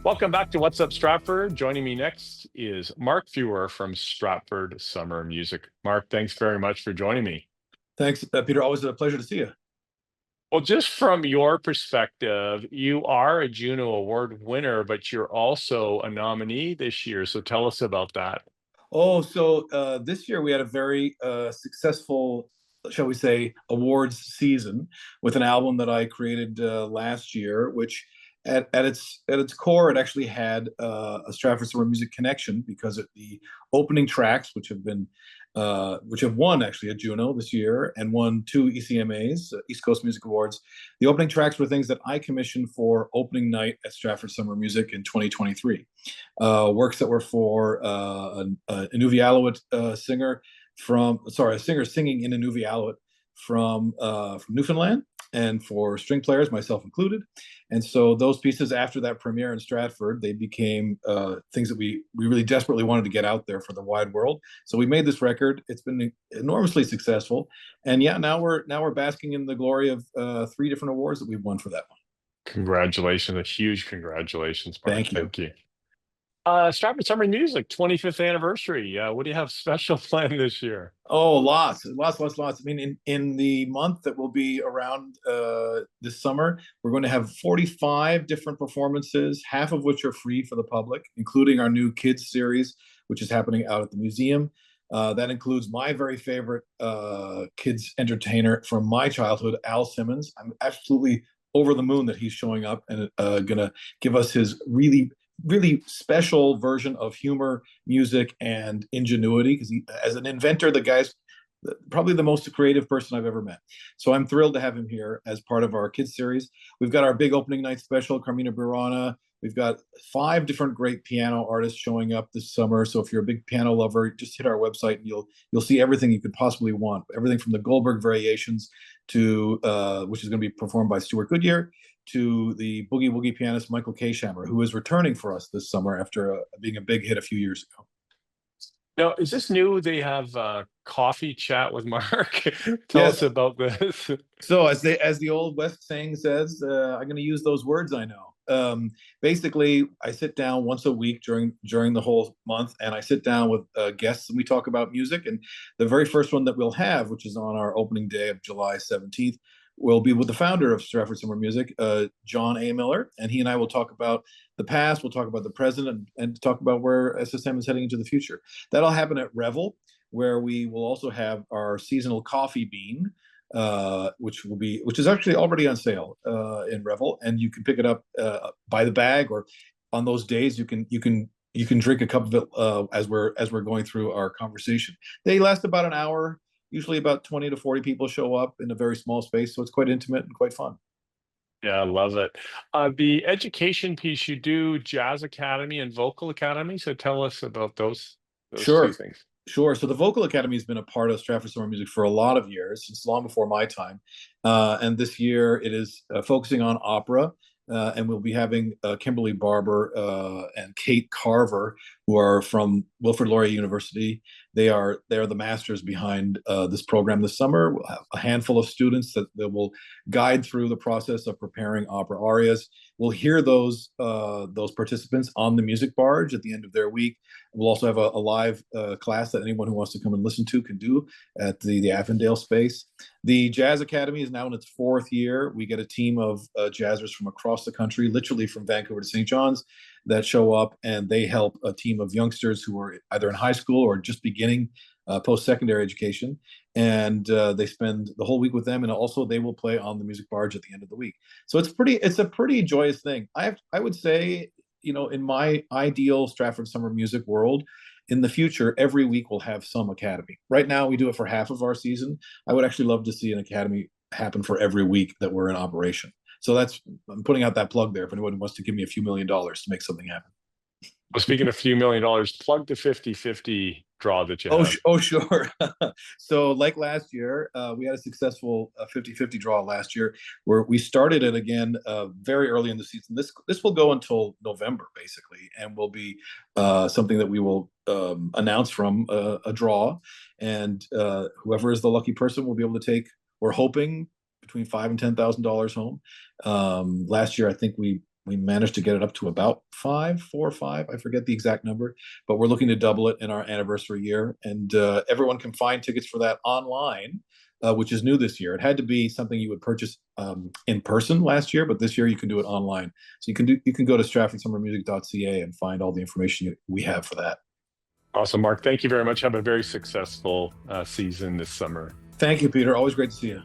Welcome back to What's Up Stratford. Joining me next is Mark Fewer from Stratford Summer Music. Mark, thanks very much for joining me. Thanks, Peter. Always a pleasure to see you. Well, just from your perspective, you are a Juno Award winner, but you're also a nominee this year. So tell us about that. This year we had a very successful, shall we say, awards season with an album that I created last year, which at its core, it actually had a Stratford Summer Music connection because the opening tracks, which have won actually a Juno this year and won two ECMAs, East Coast Music Awards. The opening tracks were things that I commissioned for opening night at Stratford Summer Music in 2023. Works that were for a Inuvialuit singer a singer singing in Inuvialuit from Newfoundland, and for string players, myself included. And so those pieces, after that premiere in Stratford, they became things that we really desperately wanted to get out there for the wide world. So we made this record. It's been enormously successful, and yeah, now we're basking in the glory of three different awards that we've won for that one. Congratulations, a huge congratulations, Mark. Thank you. Thank you. Stratford Summer Music 25th anniversary. What do you have special planned this year? Oh, lots. I mean, in the month that will be around this summer, we're going to have 45 different performances, half of which are free for the public, including our new kids series, which is happening out at the museum. That includes my very favorite kids entertainer from my childhood, Al Simmons. I'm absolutely over the moon that he's showing up and going to give us his really special version of humor, music, and ingenuity. Because as an inventor, the guy's probably the most creative person I've ever met. So I'm thrilled to have him here as part of our kids series. We've got our big opening night special, Carmina Burana. We've got 5 different great piano artists showing up this summer. So if you're a big piano lover, just hit our website and you'll see everything you could possibly want. Everything from the Goldberg Variations to which is going to be performed by Stuart Goodyear, to the boogie woogie pianist Michael Shammer, who is returning for us this summer after being a big hit a few years ago. Now, is this new? They have coffee chat with Mark. Tell us Yes. about this. So as the old West saying says, I'm going to use those words I know. Basically, I sit down once a week during the whole month, and I sit down with guests and we talk about music. And the very first one that we'll have, which is on our opening day of July 17th, will be with the founder of Stratford Summer Music, John A. Miller, and he and I will talk about the past, we'll talk about the present, and talk about where SSM is heading into the future. That'll happen at Revel, where we will also have our seasonal coffee bean, which is actually already on sale in Revel, and you can pick it up by the bag, or on those days you can drink a cup of it as we're going through our conversation. They last about an hour. Usually about 20 to 40 people show up in a very small space, so it's quite intimate and quite fun. Yeah, I love it. The education piece, you do Jazz Academy and Vocal Academy. So tell us about those two Sure, things. sure. So the Vocal Academy has been a part of Stratford Summer Music for a lot of years, since long before my time. And this year it is focusing on opera. And we'll be having Kimberly Barber and Kate Carver, who are from Wilfrid Laurier University. They are the masters behind this program this summer. We'll have a handful of students that will guide through the process of preparing opera arias. We'll hear those participants on the music barge at the end of their week. We'll also have a live class that anyone who wants to come and listen to can do at the Avondale space. The Jazz Academy is now in its 4th year. We get a team of jazzers from across the country, literally from Vancouver to St. John's, that show up, and they help a team of youngsters who are either in high school or just beginning post-secondary education. And they spend the whole week with them, and also they will play on the music barge at the end of the week. So it's a pretty joyous thing. I would say, in my ideal Stratford Summer Music world, in the future, every week we'll have some academy. Right now, we do it for half of our season. I would actually love to see an academy happen for every week that we're in operation. So I'm putting out that plug there if anyone wants to give me a few $1 million to make something happen. Well, speaking of a few $1 million, plug the 50-50 draw that you have. Oh, sure. So like last year, we had a successful 50-50 draw last year, where we started it again very early in the season. This will go until November, basically, and will be something that we will announce from a draw. And whoever is the lucky person will be able to take, we're hoping, between $5,000 and $10,000 home. Last year, I think we we managed to get it up to about 4 or 5. I forget the exact number, but we're looking to double it in our anniversary year. And everyone can find tickets for that online, which is new this year. It had to be something you would purchase in person last year, but this year you can do it online. So you can go to stratfordsummermusic.ca and find all the information we have for that. Awesome, Mark. Thank you very much. Have a very successful season this summer. Thank you, Peter. Always great to see you.